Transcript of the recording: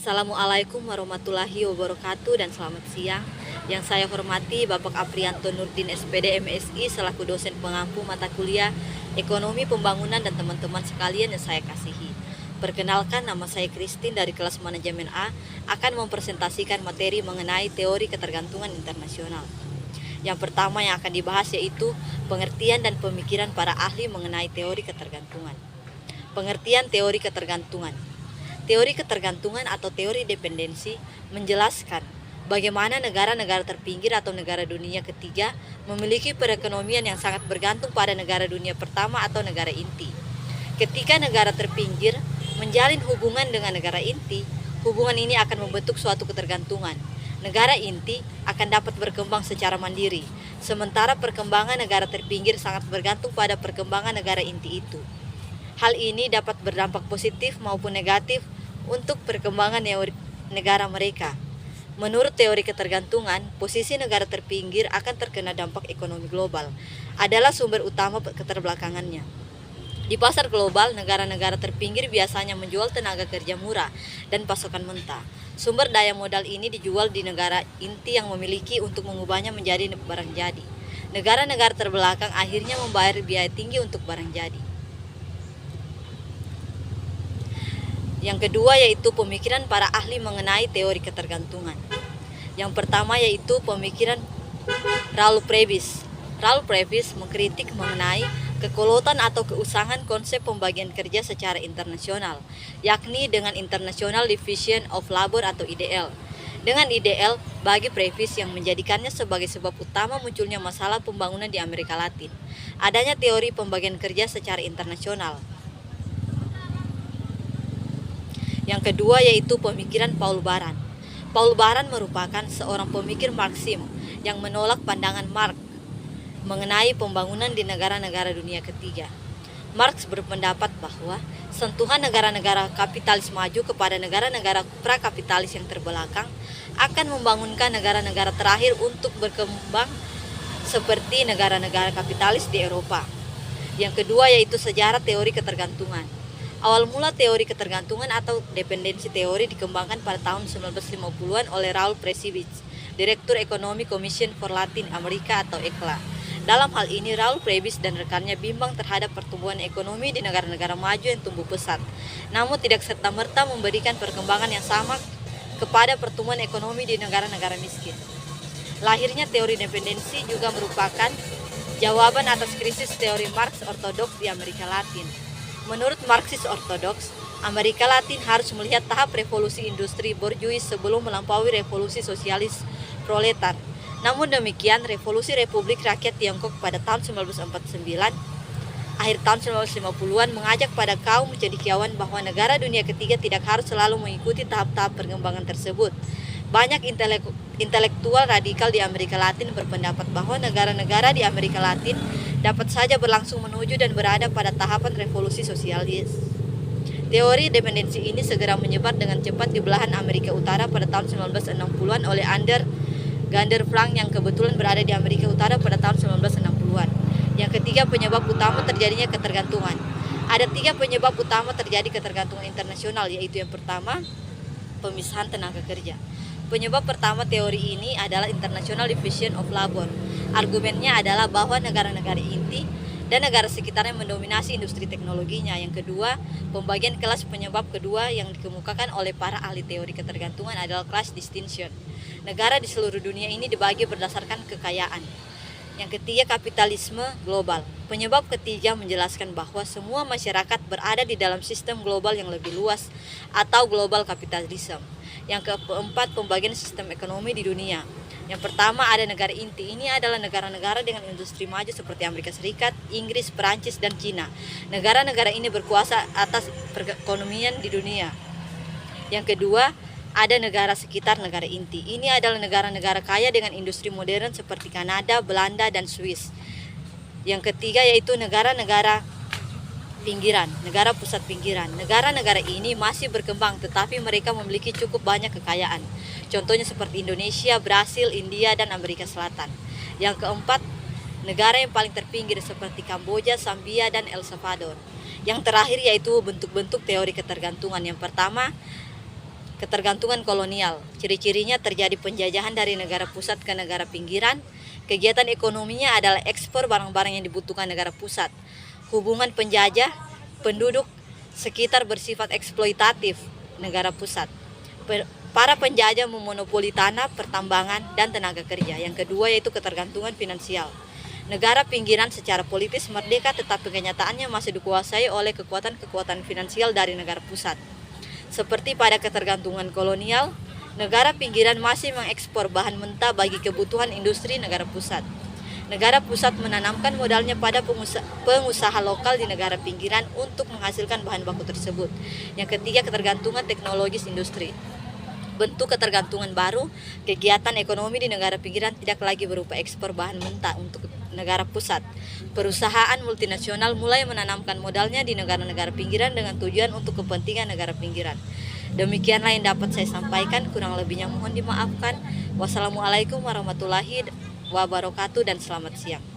Assalamualaikum warahmatullahi wabarakatuh dan selamat siang. Yang saya hormati Bapak Aprianto Nurdin SPD MSI selaku dosen pengampu mata kuliah Ekonomi Pembangunan dan teman-teman sekalian yang saya kasihi. Perkenalkan, nama saya Christine dari kelas Manajemen A akan mempresentasikan materi mengenai teori ketergantungan internasional. Yang pertama yang akan dibahas yaitu pengertian dan pemikiran para ahli mengenai teori ketergantungan. Pengertian teori ketergantungan. Teori ketergantungan atau teori dependensi menjelaskan bagaimana negara-negara terpinggir atau negara dunia ketiga memiliki perekonomian yang sangat bergantung pada negara dunia pertama atau negara inti. Ketika negara terpinggir menjalin hubungan dengan negara inti, hubungan ini akan membentuk suatu ketergantungan. Negara inti akan dapat berkembang secara mandiri, sementara perkembangan negara terpinggir sangat bergantung pada perkembangan negara inti itu. Hal ini dapat berdampak positif maupun negatif untuk perkembangan negara mereka. Menurut teori ketergantungan, posisi negara terpinggir akan terkena dampak ekonomi global adalah sumber utama keterbelakangannya. Di pasar global, negara-negara terpinggir biasanya menjual tenaga kerja murah dan pasokan mentah. Sumber daya modal ini dijual di negara inti yang memiliki untuk mengubahnya menjadi barang jadi. Negara-negara terbelakang akhirnya membayar biaya tinggi untuk barang jadi. Yang kedua yaitu pemikiran para ahli mengenai teori ketergantungan. Yang pertama yaitu pemikiran Raul Previs. Raul Previs mengkritik mengenai kekolotan atau keusangan konsep pembagian kerja secara internasional, yakni dengan International Division of Labor atau IDL. Dengan IDL, bagi Previs yang menjadikannya sebagai sebab utama munculnya masalah pembangunan di Amerika Latin, adanya teori pembagian kerja secara internasional. Yang kedua yaitu pemikiran Paul Baran. Paul Baran merupakan seorang pemikir Marxisme yang menolak pandangan Marx mengenai pembangunan di negara-negara dunia ketiga. Marx berpendapat bahwa sentuhan negara-negara kapitalis maju kepada negara-negara prakapitalis yang terbelakang akan membangunkan negara-negara terakhir untuk berkembang seperti negara-negara kapitalis di Eropa. Yang kedua yaitu sejarah teori ketergantungan. Awal mula teori ketergantungan atau dependensi teori dikembangkan pada tahun 1950-an oleh Raul Previs, Direktur Ekonomi Commission for Latin America atau ECLA. Dalam hal ini, Raul Previs dan rekannya bimbang terhadap pertumbuhan ekonomi di negara-negara maju yang tumbuh pesat, namun tidak serta-merta memberikan perkembangan yang sama kepada pertumbuhan ekonomi di negara-negara miskin. Lahirnya teori dependensi juga merupakan jawaban atas krisis teori Marx ortodoks di Amerika Latin. Menurut Marxis ortodoks, Amerika Latin harus melihat tahap revolusi industri borjuis sebelum melampaui revolusi sosialis proletar. Namun demikian, revolusi Republik Rakyat Tiongkok pada tahun 1949, akhir tahun 1950-an mengajak pada kaum cendekiawan bahwa negara dunia ketiga tidak harus selalu mengikuti tahap-tahap perkembangan tersebut. Banyak intelektual radikal di Amerika Latin berpendapat bahwa negara-negara di Amerika Latin dapat saja berlangsung menuju dan berada pada tahapan revolusi sosialis. Teori dependensi ini segera menyebar dengan cepat di belahan Amerika Utara pada tahun 1960-an oleh Gander Frank yang kebetulan berada di Amerika Utara pada tahun 1960-an. Yang ketiga, penyebab utama terjadinya ketergantungan. Ada 3 penyebab utama terjadi ketergantungan internasional, yaitu yang pertama, pemisahan tenaga kerja. Penyebab pertama teori ini adalah International Division of Labor. Argumennya adalah bahwa negara-negara inti dan negara sekitarnya mendominasi industri teknologinya. Yang kedua, pembagian kelas. Penyebab kedua yang dikemukakan oleh para ahli teori ketergantungan adalah class distinction. Negara di seluruh dunia ini dibagi berdasarkan kekayaan. Yang ketiga, kapitalisme global. Penyebab ketiga menjelaskan bahwa semua masyarakat berada di dalam sistem global yang lebih luas atau global kapitalisme. Yang keempat, pembagian sistem ekonomi di dunia. Yang pertama ada negara inti. Ini adalah negara-negara dengan industri maju seperti Amerika Serikat, Inggris, Perancis, dan Cina. Negara-negara ini berkuasa atas perekonomian di dunia. Yang kedua, ada negara sekitar negara inti. Ini adalah negara-negara kaya dengan industri modern seperti Kanada, Belanda, dan Swiss. Yang ketiga yaitu negara-negara pinggiran, negara pusat pinggiran. Negara-negara ini masih berkembang tetapi mereka memiliki cukup banyak kekayaan. Contohnya seperti Indonesia, Brasil, India, dan Amerika Selatan. Yang keempat, negara yang paling terpinggir seperti Kamboja, Zambia, dan El Salvador. Yang terakhir yaitu bentuk-bentuk teori ketergantungan. Yang pertama, Ketergantungan kolonial, ciri-cirinya terjadi penjajahan dari negara pusat ke negara pinggiran. Kegiatan ekonominya adalah ekspor barang-barang yang dibutuhkan negara pusat. Hubungan penjajah, penduduk sekitar bersifat eksploitatif negara pusat. Para penjajah memonopoli tanah, pertambangan, dan tenaga kerja. Yang kedua yaitu ketergantungan finansial. Negara pinggiran secara politis merdeka tetapi kenyataannya masih dikuasai oleh kekuatan-kekuatan finansial dari negara pusat. Seperti pada ketergantungan kolonial, negara pinggiran masih mengekspor bahan mentah bagi kebutuhan industri negara pusat. Negara pusat menanamkan modalnya pada pengusaha lokal di negara pinggiran untuk menghasilkan bahan baku tersebut. Yang ketiga, ketergantungan teknologis industri. Bentuk ketergantungan baru, kegiatan ekonomi di negara pinggiran tidak lagi berupa ekspor bahan mentah untuk negara pusat. Perusahaan multinasional mulai menanamkan modalnya di negara-negara pinggiran dengan tujuan untuk kepentingan negara pinggiran. Demikianlah yang dapat saya sampaikan, kurang lebihnya mohon dimaafkan. Wassalamualaikum warahmatullahi wabarakatuh dan selamat siang.